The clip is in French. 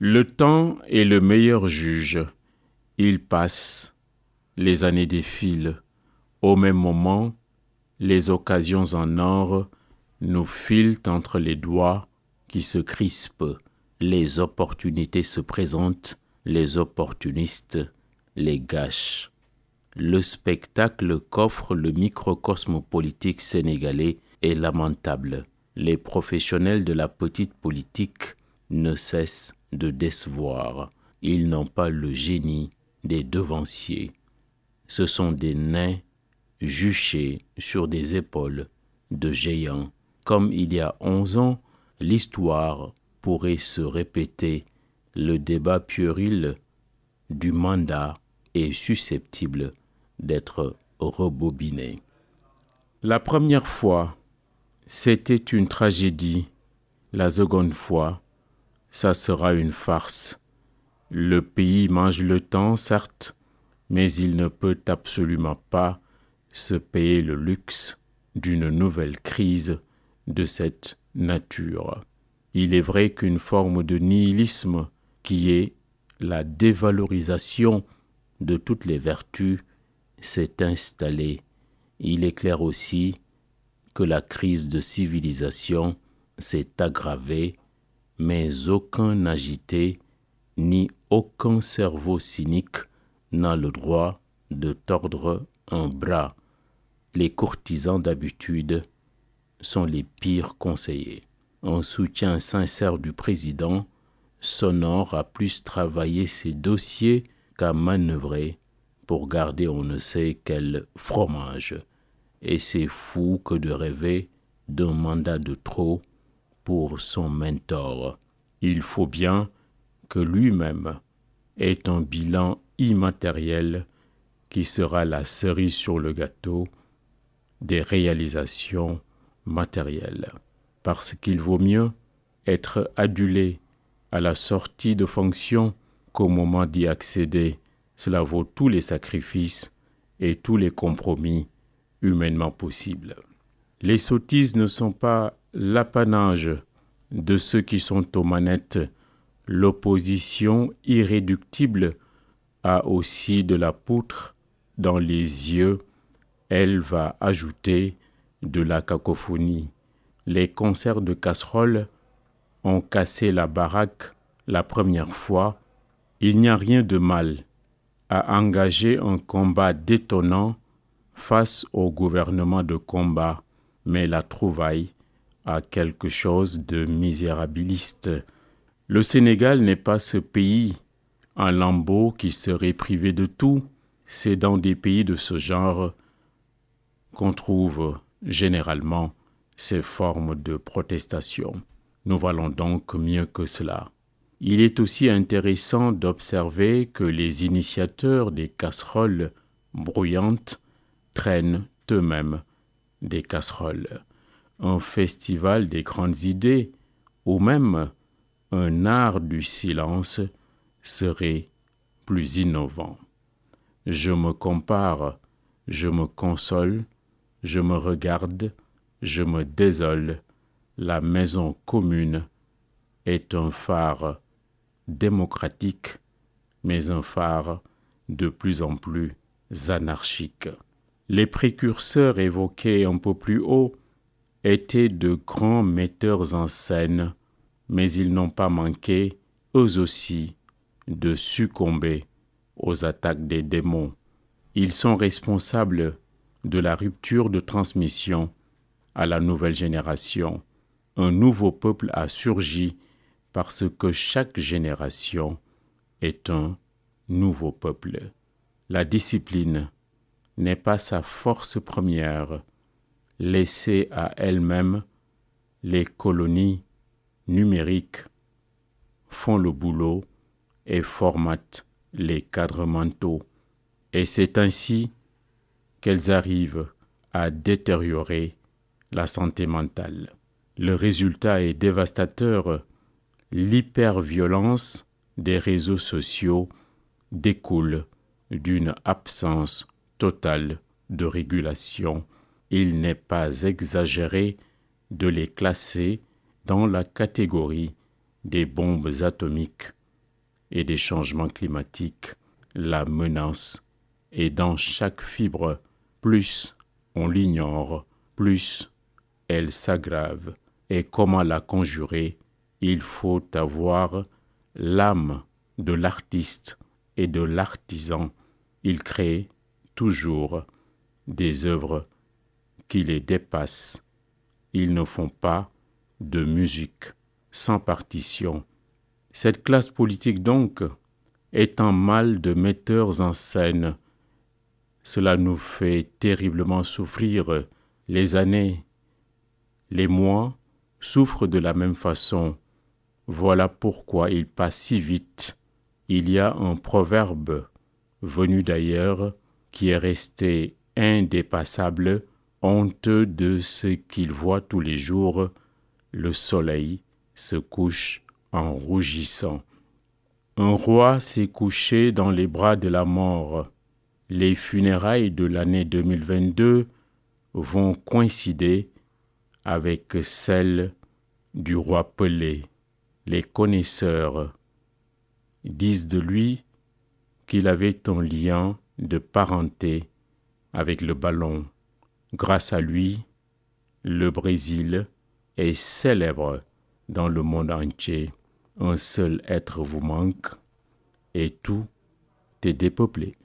Le temps est le meilleur juge. Il passe, les années défilent. Au même moment, les occasions en or nous filent entre les doigts qui se crispent. Les opportunités se présentent, les opportunistes les gâchent. Le spectacle qu'offre le microcosme politique sénégalais est lamentable. Les professionnels de la petite politique ne cessent de décevoir. Ils n'ont pas le génie des devanciers. Ce sont des nains juchés sur des épaules de géants. Comme il y a 11 ans, l'histoire pourrait se répéter. Le débat puéril du mandat est susceptible d'être rebobiné. La première fois, c'était une tragédie. La seconde fois, ça sera une farce. Le pays mange le temps, certes, mais il ne peut absolument pas se payer le luxe d'une nouvelle crise de cette nature. Il est vrai qu'une forme de nihilisme qui est la dévalorisation de toutes les vertus s'est installée. Il est clair aussi que la crise de civilisation s'est aggravée, mais aucun agité ni aucun cerveau cynique n'a le droit de tordre un bras. Les courtisans d'habitude sont les pires conseillers. Un soutien sincère du président s'honore à plus travailler ses dossiers qu'à manœuvrer pour garder on ne sait quel fromage. Et c'est fou que de rêver d'un mandat de trop pour son mentor. Il faut bien que lui-même ait un bilan immatériel qui sera la cerise sur le gâteau des réalisations matérielles. Parce qu'il vaut mieux être adulé à la sortie de fonction qu'au moment d'y accéder. Cela vaut tous les sacrifices et tous les compromis humainement possibles. Les sottises ne sont pas l'apanage de ceux qui sont aux manettes. L'opposition irréductible a aussi de la poutre dans les yeux. Elle va ajouter de la cacophonie. Les concerts de casseroles ont cassé la baraque la première fois. Il n'y a rien de mal à engager un combat détonnant face au gouvernement de combat, mais la trouvaille a quelque chose de misérabiliste. Le Sénégal n'est pas ce pays en lambeaux qui serait privé de tout. C'est dans des pays de ce genre qu'on trouve généralement ces formes de protestation. Nous valons donc mieux que cela. Il est aussi intéressant d'observer que les initiateurs des casseroles bruyantes traînent eux-mêmes des casseroles. Un festival des grandes idées ou même un art du silence serait plus innovant. Je me compare, je me console, je me regarde, je me désole. La maison commune est un phare démocratique, mais un phare de plus en plus anarchique. Les précurseurs évoqués un peu plus haut étaient de grands metteurs en scène, mais ils n'ont pas manqué, eux aussi, de succomber aux attaques des démons. Ils sont responsables de la rupture de transmission à la nouvelle génération. Un nouveau peuple a surgi parce que chaque génération est un nouveau peuple. La discipline n'est pas sa force première. Laissée à elle-même, les colonies numériques font le boulot et formatent les cadres mentaux. Et c'est ainsi qu'elles arrivent à détériorer la santé mentale. Le résultat est dévastateur. L'hyperviolence des réseaux sociaux découle d'une absence totale de régulation. Il n'est pas exagéré de les classer dans la catégorie des bombes atomiques et des changements climatiques. La menace est dans chaque fibre. Plus on l'ignore, plus elle s'aggrave. Et comment la conjurer? Il faut avoir l'âme de l'artiste et de l'artisan. Il crée toujours des œuvres qui les dépassent. Ils ne font pas de musique sans partition. Cette classe politique donc est en mal de metteurs en scène. Cela nous fait terriblement souffrir. Les années, les mois souffrent de la même façon. Voilà pourquoi il passe si vite. Il y a un proverbe venu d'ailleurs qui est resté indépassable, honteux de ce qu'il voit tous les jours. Le soleil se couche en rougissant. Un roi s'est couché dans les bras de la mort. Les funérailles de l'année 2022 vont coïncider avec celles du roi Pelé. Les connaisseurs disent de lui qu'il avait un lien de parenté avec le ballon. Grâce à lui, le Brésil est célèbre dans le monde entier. Un seul être vous manque et tout est dépeuplé.